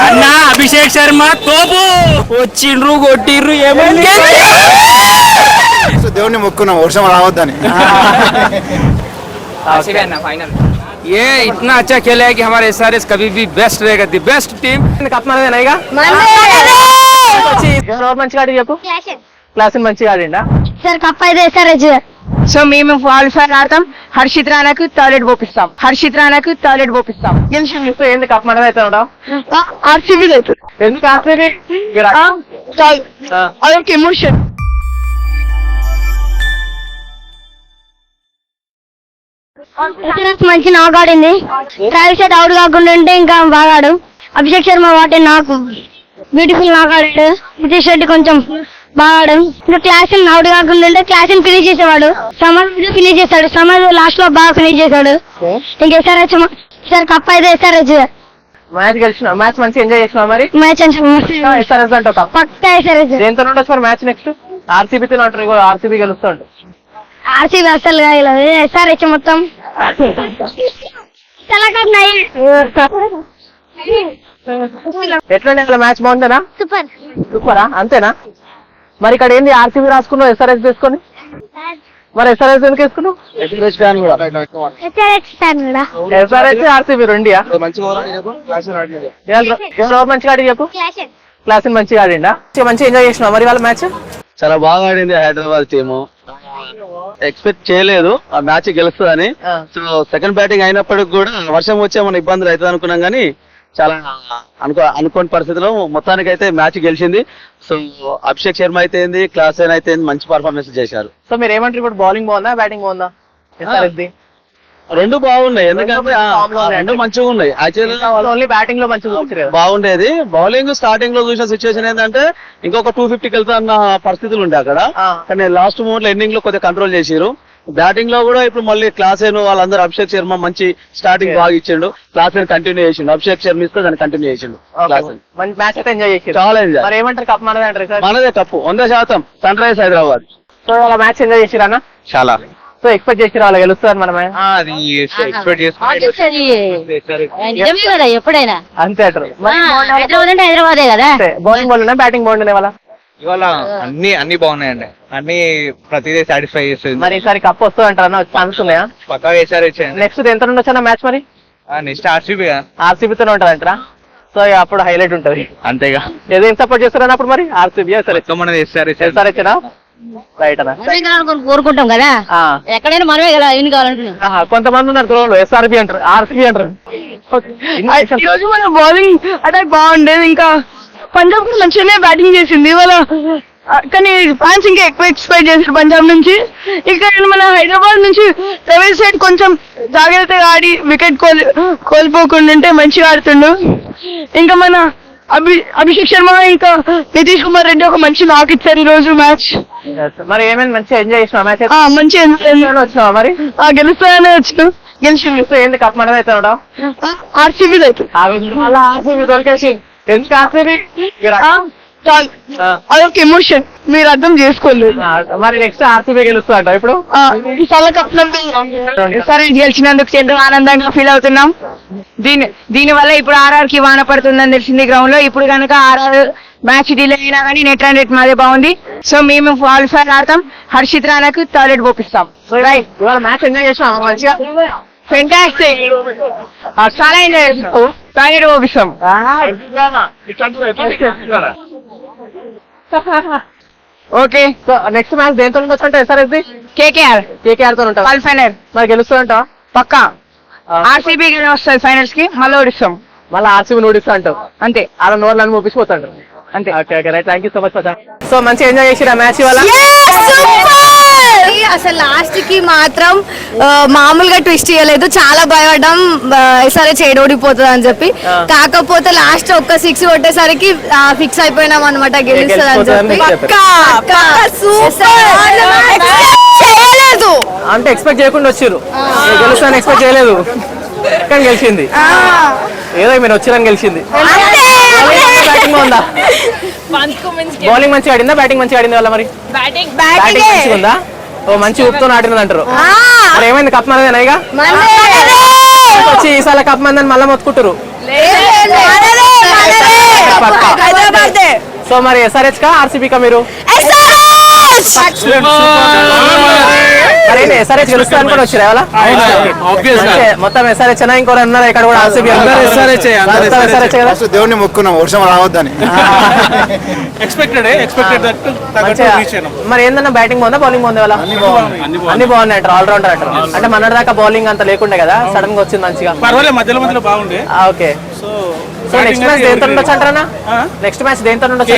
అన్నా అభిషేక్ శర్మ తోపు వచ్చిండ్రు కొట్టిర్రు ఏమైంది దేవుని మొక్కున్నాం వర్షం రావద్దని फाइनल ये इतना अच्छा खेला है कि हमारे एसआरएस कभी भी बेस्ट रहेगा दी बेस्ट टीम కప్ మనదేనాయిగా ఎవరు మంచిగా ఆడి చెప్పు క్లాస్ మంచిగా ఆడిండా సార్ కప్ అయితే ఎస్ఆర్హెచ్ సో మేము క్వాలిఫైర్ ఆడతాం. హర్షిత్ రాణాకు టాయిలెట్ పోపిస్తాం. గెలిచి ఏంది కప్ మనది అయితే ఉండవు ఆర్సీబీ అవుతుంది. ఎందుకు ఆర్సీబీ అదొక ఎమోషన్. మంచి నాకు ఆడింది. ట్రావిస్ హెడ్ అవుట్ కాకుండా ఉంటే ఇంకా బాగా ఆడు. అభిషేక్ శర్మ వాటే నాకు బ్యూటిఫుల్ నాకు ఆడాడు. నితీష్ రెడ్డి కొంచెం బాగా ఆడాడు. ఇంకా క్లాస్ అవుట్ కాకుండా ఉంటే క్లాస్ ఫినిష్ చేసేవాడు. సమర్ ఫినిష్ చేశాడు. సమర్ లాస్ట్ లో బాగా ఫినిష్ చేశాడు. ఇంకా ఎస్ఆర్హెచ్ సార్ కప్ అయితే ఎస్ఆర్హెచ్ మ్యాచ్ గెలిచిన మ్యాచ్ మంచిగా ఎంజాయ్ చేసినా మరి మ్యాచ్ ఎస్ఆర్ఎస్ అంటే పక్కా ఎస్ఆర్హెచ్. దేంతో ఉండొచ్చు మరి మ్యాచ్ నెక్స్ట్ ఆర్సీబీతో అంటారు. ఆర్సీబీ గెలుస్తూ ఉంటుంది. ఆర్సీబీ అసలు కాదు ఎస్ఆర్హెచ్ మొత్తం ఎట్లా మ్యాచ్ బాగుంటేనా సూపర్ సూపరా అంతేనా మరి ఇక్కడ ఏంది ఆర్సీబీ రాసుకున్నావు ఎస్ఆర్ఎస్ తీసుకొని మరి ఎస్ఆర్ఎస్ ఎందుకు వేసుకున్నావు ఎస్ఆర్ఎస్ ఆర్సీబీ రెండియా ఎవరు మంచిగా ఆడి చెప్పు క్లాస్ మంచిగా ఆడిండా మంచిగా ఎంజాయ్ చేసినావు మరి వాళ్ళ మ్యాచ్ చాలా బాగా ఆడింది హైదరాబాద్ టీము. ఎక్స్పెక్ట్ చేయలేదు ఆ మ్యాచ్ గెలుస్తుందని. సో సెకండ్ బ్యాటింగ్ అయినప్పటికి కూడా వర్షం వచ్చే మన ఇబ్బందులు అవుతుంది అనుకున్నాం కానీ చాలా అనుకోని పరిస్థితిలో మొత్తానికి అయితే మ్యాచ్ గెలిచింది. సో అభిషేక్ శర్మ అయితే ఏంది, క్లాస్ అయితే మంచి పర్ఫార్మెన్స్ చేశారు. సో మీరు ఏమంటారు ఇప్పుడు బౌలింగ్ బాగుందా బ్యాటింగ్ బాగుందా ఎస్ఆర్ఎస్ ది? రెండు బాగున్నాయి, ఎందుకంటే రెండు మంచిగా ఉన్నాయి. యాక్చువల్గా ఓన్లీ బ్యాటింగ్ లో మంచిగా బాగుండేది. బౌలింగ్ స్టార్టింగ్ లో చూసిన సిచ్యువేషన్ ఏంటంటే ఇంకొక 250 వెళ్తాన్న పరిస్థితులు ఉండే అక్కడ. కానీ లాస్ట్ మూమెంట్ లో ఎండింగ్ లో కొద్దిగా కంట్రోల్ చేసిరు. బ్యాటింగ్ లో కూడా ఇప్పుడు మళ్ళీ క్లాస్ వాళ్ళందరూ అభిషేక్ శర్మ మంచి స్టార్టింగ్ బాగా ఇచ్చిండు. క్లాస్ కంటిన్యూ చేసిండు. అభిషేక్ శర్మ ఇస్తే దాన్ని కంటిన్యూ చేసిండు. మ్యాచ్ అయితే ఎంజాయ్ చేసి చాలా ఎంజాయ్. మరి ఏమంటారు కప్ మనదే అంటారు? మనదే cup 100% sun rise Hyderabad. So వాళ్ళ మ్యాచ్ ఎంజాయ్ చేసిరా? చాలా సో ఎక్స్పెక్ట్ చేసి వాళ్ళు గెలుస్తారు మనమే ఎప్పుడైనా అంతే అంటారు. హైదరాబాద్ అంటే హైదరాబాదే కదా. బౌలింగ్ బాగుండే బ్యాటింగ్ బాగుండే వాళ్ళ ఇవాళ అన్ని బాగున్నాయండి. అన్ని ప్రతిదీ సాటిస్ఫై చేస్తుంది. మరి ఈసారి కప్ వస్తుంది అంటారా? ఛాన్స్ ఉన్నాయా? పక్కా వేసారు. నెక్స్ట్ ఎంత నుండి వచ్చా మ్యాచ్ మరి నెక్స్ట్ ఆర్సీబీ ఆర్సీబీతోనే ఉంటుంది అంటారా? సో అప్పుడు హైలైట్ ఉంటది అంతేగా. ఏదేం సపోర్ట్ చేస్తారని అప్పుడు మరి ఆర్సీబీ మనది ఎస్ఆర్హెచ్నా రైట్ అన్న కోరుకుంటాం కదా. ఎక్కడైనా మనమే కదా ఏం కావాలంటున్నాం. కొంతమంది ఉన్నారు త్రోలో ఎస్ఆర్బి అంటారు, ఆర్సీబీ అంటారు. ఈ రోజు మన బౌలింగ్ అటాక్ బాగుండేది. ఇంకా పంజాబ్ కూడా మంచిగానే బ్యాటింగ్ చేసింది ఇవాళ. కానీ ఫ్యాన్స్ ఇంకా ఎక్కువ ఎక్స్పెక్ట్ చేశారు పంజాబ్ నుంచి. ఇక్కడ మన హైదరాబాద్ నుంచి ట్రావిస్ హెడ్ కొంచెం జాగ్రత్తగా ఆడి వికెట్ కోల్పోకుండా ఉంటే మంచిగా ఆడుతుండు. ఇంకా మన అభిషేక్ శర్మ ఇంకా నితీష్ కుమార్ రెడ్డి ఒక మంచి నాక్ ఇచ్చారు ఈ రోజు మ్యాచ్. మరి ఏమైనా మంచిగా ఎంజాయ్ చేసిన మ్యాచ్? మంచిగా వచ్చినావా మరి? గెలుస్తాయనే వచ్చినాం. గెలిచి ఏంది కప్ మనది అయితే ఆర్సీబీ అవుతుంది. ఆర్సీబీ దొరికేసి ఎందుకు ఆర్సీబీ అదొక ఎమోషన్, మీరు అర్థం చేసుకోలేదు. మరి నెక్స్ట్ ఆర్సీబీ గెలుస్తా ఇప్పుడు చాలా కప్ సరే గెలిచినందుకు ఎంతో ఆనందంగా ఫీల్ అవుతున్నాం. దీని వల్ల ఇప్పుడు ఆర్ఆర్ కి వాన పడుతుందని తెలిసింది గ్రౌండ్ లో. ఇప్పుడు కనుక ఆర్ఆర్ మ్యాచ్ డిలే అయినా కానీ నెట్ రన్ రేట్ మాదే బాగుంది. సో మేము క్వాలిఫైర్ ఆడతాం. హర్షిత్ రాణాకు టాయిలెట్ పోపిస్తాం. రైట్ ఇవాళ మ్యాచ్ ఎంజాయ్ చేసినా మంచిగా? ఫెంటాస్టిక్, చాలా ఎంజాయ్ చేస్తాం. టాయిలెట్ పోపిస్తాం. ఓకే. సో నెక్స్ట్ మ్యాచ్ దేంతో ఉండొచ్చు ఎస్ఆర్ఎస్ ది? కేకేఆర్ తో ఉంటాం. ఫైనల్ మరి గెలుస్తుంటావా? పక్కా. ఆర్సీబీ వస్తుంది ఫైనల్స్ కి, మళ్ళీ ఓడిస్తాం. మళ్ళీ ఆర్సీబీ ఓడిస్తా అంటావు అంతే. అలా నోర్లను మూపించిపోతాడు అంతే. Okay okay right. Thank you so much. So మంచిగా ఎంజాయ్ చేసిరా మ్యాచ్ ఇవాళ? అసలు లాస్ట్ కి మాత్రం మామూలుగా ట్విస్ట్ చేయలేదు. చాలా భయపడ్డాం సరే ఓడిపోతుంది అని చెప్పి. కాకపోతే లాస్ట్ ఒక్క 6 కొట్టేసరికి ఫిక్స్ అయిపోయినాం అనమాట గెలుస్తుంది అని చెప్పి. చేయలేదు అంటే ఎక్స్పెక్ట్ చేయకుండా వచ్చారు, గెలుస్తాను ఎక్స్పెక్ట్ చేయలేదు కానీ గెలిచింది. ఏదో మీరు వచ్చిరని గెలిచింది. బ్యాటింగ్ ఉందా? బౌలింగ్ మంచిగా ఆడిందా బ్యాటింగ్ మంచిగా ఆడింది వాళ్ళ? మరి బ్యాటింగ్ మంచిగా ఉందా? ఓ మంచి ఉప్పుతో నాటినది అంటారు. మరి ఏమైంది కప్ మనదేనా ఇక వచ్చి ఈసారి కప్ మందని మళ్ళీ మొత్తుకుంటారు. సో మరి SRH కా RCB కా మీరు? మరి SRH గెలుస్తా అనుకుని వచ్చారు ఎవరా? మొత్తం SRH అయినా ఇంకో అన్నారు ఇక్కడ కూడా RCB దేవుడిని మొక్కున్నాం వర్షం రావద్దని. మరి ఏందన్నా బ్యాటింగ్ బాగుందా బౌలింగ్ బాగుంది వాళ్ళ? అన్ని బాగున్నాయి అంటారు, ఆల్రౌండర్ అంటారు. అంటే మన దాకా బౌలింగ్ అంత లేకుండే కదా, సడన్ గా వచ్చింది మంచిగా. మధ్యలో బాగుండే. ఓకే సో నెక్స్ట్ మ్యాచ్ దేంతో ఉండొచ్చు అంటారా? నెక్స్ట్ మ్యాచ్ దేంతో ఉండొచ్చు?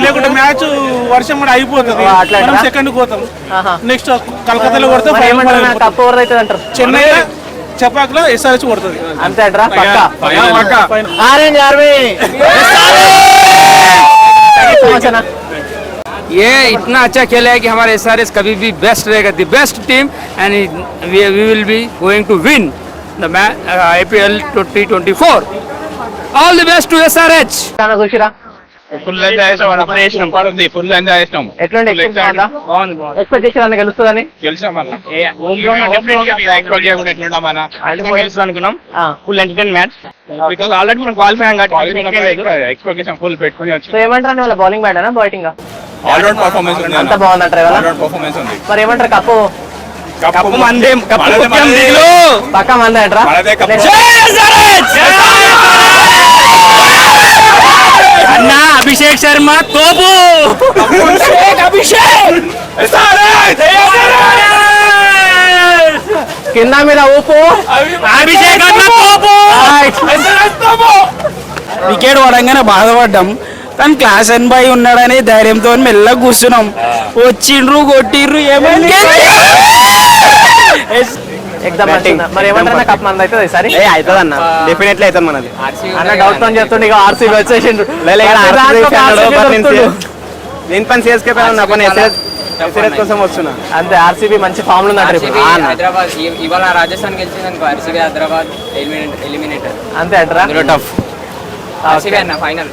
లేకుంటే మ్యాచ్ వర్షం కూడా అయిపోతుంది, సెకండ్ పోతాం. నెక్స్ట్ కలకత్తాలో కొడతాం. కప్ ఓవర్ అవుతుంది అంటారు. చెన్నై చపాక్లో SRH కొడుతుంది. అంతే అంటారా? పక్కా. ఆరెంజ్ ఆర్మీ ये इतना अच्छा खेला है कि हमारे SRH कभी भी बेस्ट रहेगा, the best team, and we will be going to win the IPL 2024. All the best to SRH. చూసిరా ఫుల్ ఎంజాయ్ చేసాం. ఫుల్ ఎంజాయ్ చేసాం. ఎట్లుండే ఎక్స్పెక్ట్ చేసేదాన్ని గెలుస్తుందని? అనుకున్నాం. Full entertain match because already మనం క్వాలిఫై ఎక్స్పెక్టేషన్ ఫుల్ పెట్టుకుని వచ్చి. సో ఏమంటారు వాళ్ళ బౌలింగ్ బ్యాటేనా బ్యాటింగ్? ఆల్రౌండ్ పర్ఫార్మెన్స్ ఉంది. అంత బాగుందంటారు ఇవాళ? పర్ఫార్మెన్స్ ఉంది. మరి ఏమంటారు కప్పు కప్పు మందే, పక్కా మందే అంటారా? अन्ना अभिषेक शर्मा तोपू కింద మీద ఊపు అభిషేక్ అన్న తోపు. వికెట్ పడంగానే బాధపడ్డాం, కానీ క్లాస్ అండ్ బాయ్ ఉన్నాడని ధైర్యంతో మెల్లగా కూర్చున్నాం. వచ్చిండ్రు కొట్టిండ్రు ఏమైంది? ఎగ్జామ్ మరి ఏమంటారు కప్ మనది అవుతుంది ఈసారి? అవుతుంది అన్న, డెఫినెట్లీ అవుతుంది మనది అన్న. డౌట్ తో చెప్తుండే ఇక RCB వచ్చేసిండ్రు. నేను పని CSK SRH కోసం వస్తున్నా. అంతే, RCB మంచి ఫామ్ లో ఉందంటారు ఇప్పుడు. హైదరాబాద్ ఇవాళ రాజస్థాన్ గెలిచింది అనుకో, RCB హైదరాబాద్ ఎలిమినేటర్. అంతే అంటారా? టఫ్ RCB అన్న ఫైనల్.